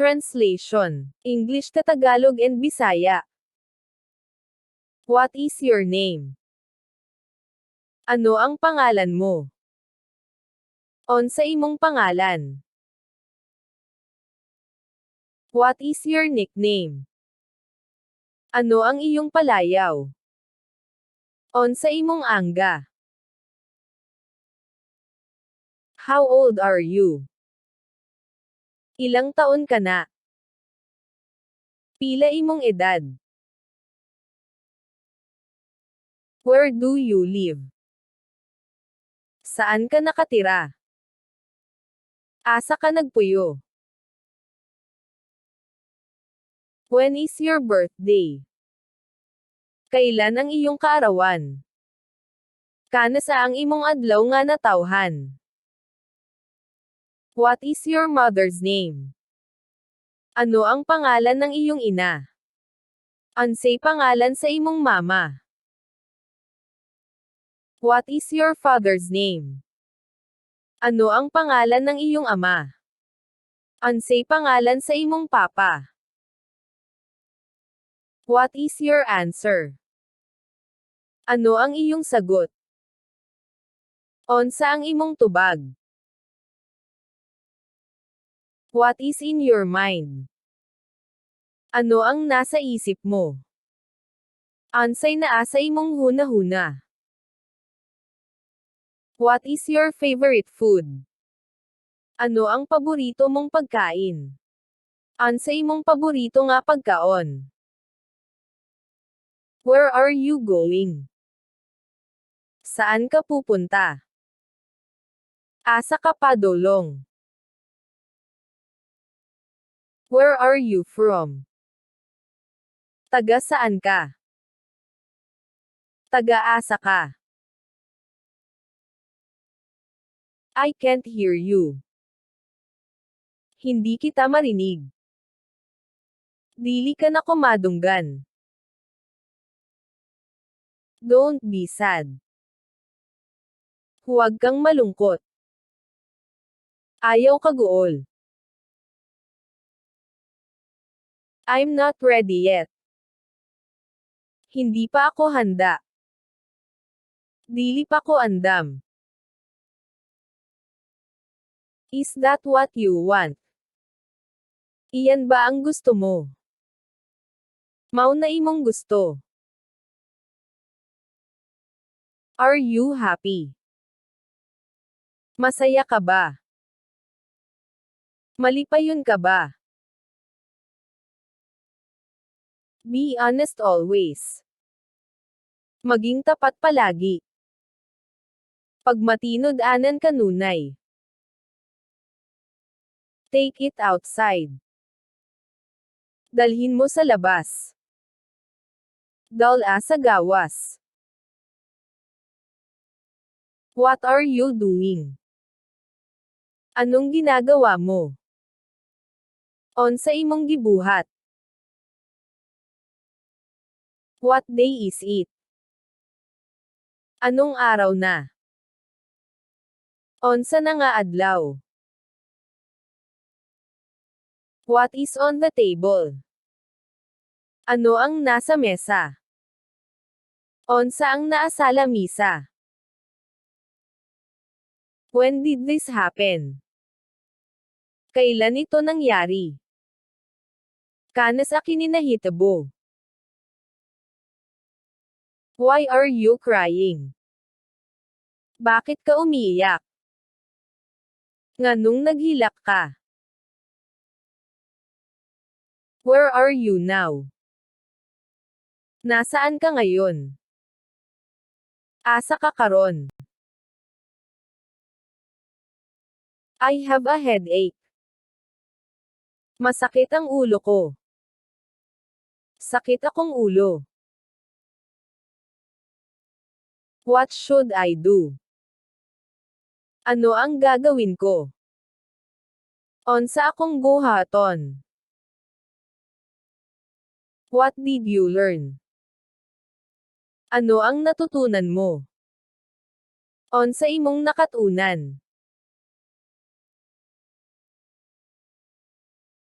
Translation. English to Tagalog and Bisaya. What is your name? Ano ang pangalan mo? Unsa imong pangalan? What is your nickname? Ano ang iyong palayaw? Unsa imong angga? How old are you? Ilang taon ka na? Pila imong edad? Where do you live? Saan ka nakatira? Asa ka nagpuyo? When is your birthday? Kailan ang iyong kaarawan? Kana sa ang imong adlaw nga natawhan? What is your mother's name? Ano ang pangalan ng iyong ina? Unsay pangalan sa imong mama? What is your father's name? Ano ang pangalan ng iyong ama? Unsay pangalan sa imong papa? What is your answer? Ano ang iyong sagot? Unsa ang imong tubag? What is in your mind? Ano ang nasa isip mo? Unsay naa sa imong hunahuna? What is your favorite food? Ano ang paborito mong pagkain? Unsa imong paborito nga pagkaon? Where are you going? Saan ka pupunta? Asa ka padulong? Where are you from? Taga saan ka? Taga-asa ka? I can't hear you. Hindi kita marinig. Dili ka na kumadunggan. Don't be sad. Huwag kang malungkot. Ayaw kaguol. I'm not ready yet. Hindi pa ako handa. Dili pa ko andam. Is that what you want? Iyan ba ang gusto mo? Mao na imong gusto. Are you happy? Masaya ka ba? Malipayon ka ba? Be honest always. Maging tapat palagi. Pagmatinod-anan kanunay. Take it outside. Dalhin mo sa labas. Dala sa gawas. What are you doing? Anong ginagawa mo? Unsa imong gibuhat? What day is it? Anong araw na? Unsa na nga adlaw? What is on the table? Ano ang nasa mesa? Unsa ang naa sa lamisa? When did this happen? Kailan ito nangyari? Kana sa kininahitabo? Why are you crying? Bakit ka umiiyak? Nganong naghilak ka? Where are you now? Nasaan ka ngayon? Asa ka karon? I have a headache. Masakit ang ulo ko. Sakit akong ulo. What should I do? Ano ang gagawin ko? Unsa akong buhaton? What did you learn? Ano ang natutunan mo? Unsa imong nakatunan?